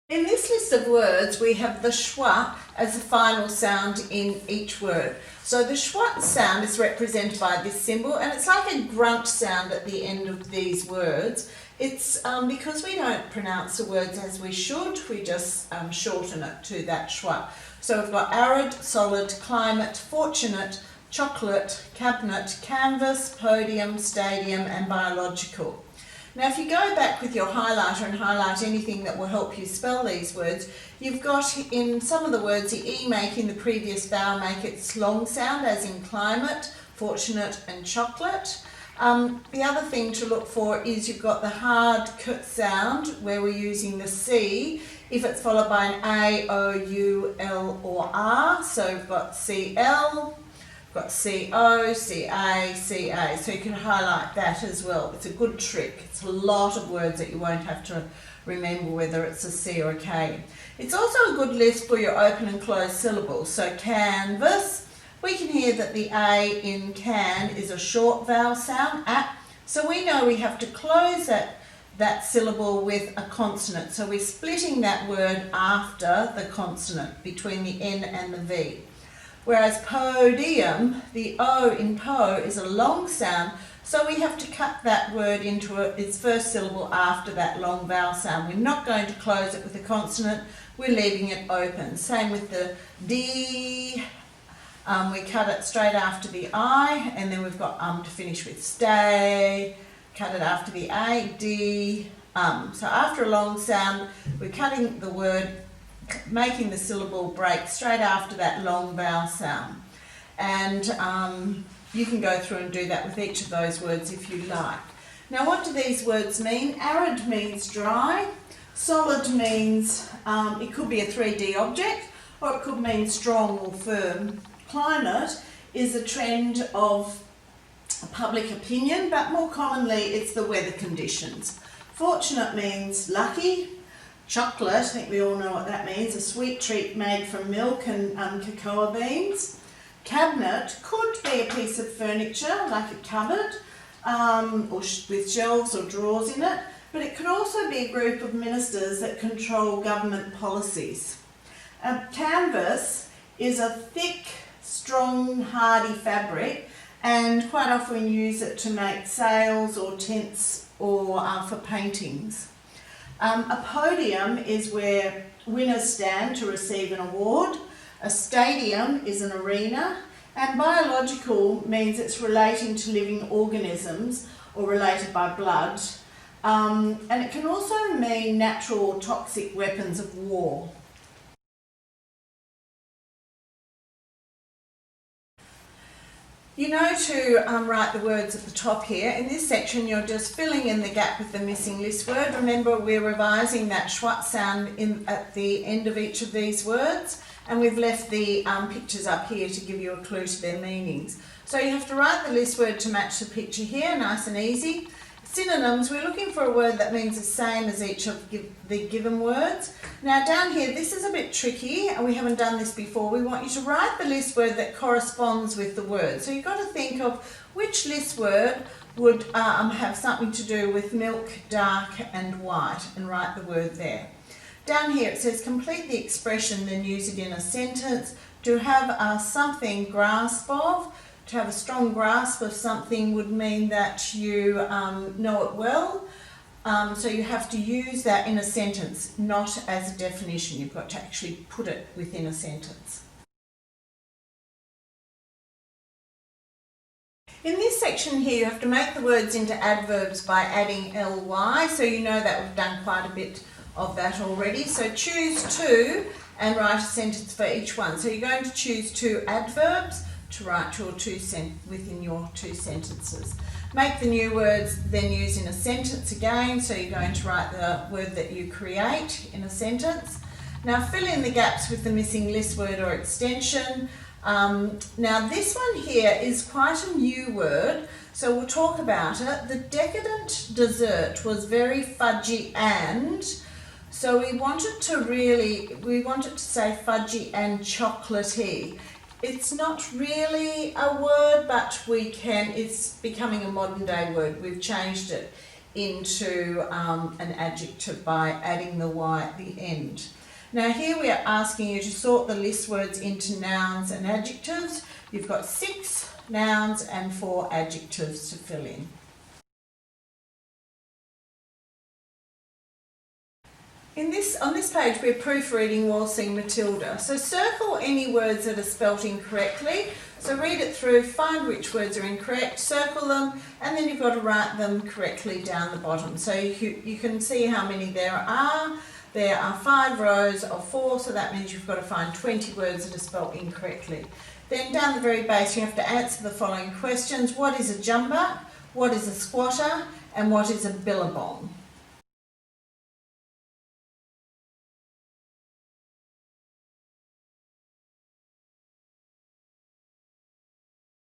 In this list of words, we have the schwa as the final sound in each word. So the schwa sound is represented by this symbol, and it's like a grunt sound at the end of these words. It's because we don't pronounce the words as we should, we just shorten it to that schwa. So we've got arid, solid, climate, fortunate, chocolate, cabinet, canvas, podium, stadium, and biological. Now if you go back with your highlighter and highlight anything that will help you spell these words, you've got in some of the words the E making the previous vowel make its long sound, as in climate, fortunate and chocolate. The other thing to look for is you've got the hard k sound where we're using the C if it's followed by an A, O, U, L or R. So we've got CL. Got CO, CA, CA, so you can highlight that as well. It's a good trick. It's a lot of words that you won't have to remember whether it's a C or a K. It's also a good list for your open and closed syllables. So canvas, we can hear that the A in can is a short vowel sound, at, so we know we have to close that syllable with a consonant. So we're splitting that word after the consonant between the N and the V. Whereas podium, the O in po is a long sound, so we have to cut that word into its first syllable after that long vowel sound. We're not going to close it with a consonant, we're leaving it open. Same with the D, we cut it straight after the I, and then we've got to finish with stay, cut it after the A, D, So after a long sound, we're cutting the word, making the syllable break straight after that long vowel sound. And you can go through and do that with each of those words if you like. Now what do these words mean? Arid means dry. Solid means, it could be a 3D object, or it could mean strong or firm. Climate is a trend of public opinion, but more commonly it's the weather conditions. Fortunate means lucky. Chocolate, I think we all know what that means, a sweet treat made from milk and cocoa beans. Cabinet could be a piece of furniture, like a cupboard, or with shelves or drawers in it, but it could also be a group of ministers that control government policies. Canvas is a thick, strong, hardy fabric, and quite often we use it to make sails or tents or for paintings. A podium is where winners stand to receive an award. A stadium is an arena, and biological means it's relating to living organisms or related by blood. And it can also mean natural or toxic weapons of war. You know to write the words at the top here. In this section you're just filling in the gap with the missing list word. Remember we're revising that schwat sound at the end of each of these words, and we've left the pictures up here to give you a clue to their meanings. So you have to write the list word to match the picture here, nice and easy. Synonyms, we're looking for a word that means the same as each of the given words. Now down here, this is a bit tricky and we haven't done this before. We want you to write the list word that corresponds with the word. So you've got to think of which list word would have something to do with milk, dark and white, and write the word there. Down here it says complete the expression, then use it in a sentence. To have something grasp of. To have a strong grasp of something would mean that you know it well. So you have to use that in a sentence, not as a definition. You've got to actually put it within a sentence. In this section here, you have to make the words into adverbs by adding ly. So you know that we've done quite a bit of that already. So choose two and write a sentence for each one. So you're going to choose two adverbs to write your within your two sentences. Make the new words then use in a sentence again, so you're going to write the word that you create in a sentence. Now fill in the gaps with the missing list word or extension. Now this one here is quite a new word, so we'll talk about it. The decadent dessert was very fudgy and, so we wanted to say fudgy and chocolatey. It's not really a word, but it's becoming a modern day word. We've changed it. into an adjective by adding the Y at the end. Now here we are asking you to sort the list words into nouns and adjectives. You've got 6 nouns and 4 adjectives to fill in. On this page we're proofreading Waltzing Matilda. So circle any words that are spelt incorrectly. So read it through, find which words are incorrect, circle them, and then you've got to write them correctly down the bottom. So you can see how many there are. There are 5 rows of 4, so that means you've got to find 20 words that are spelt incorrectly. Then down the very base you have to answer the following questions. What is a jumper? What is a squatter? And what is a billabong?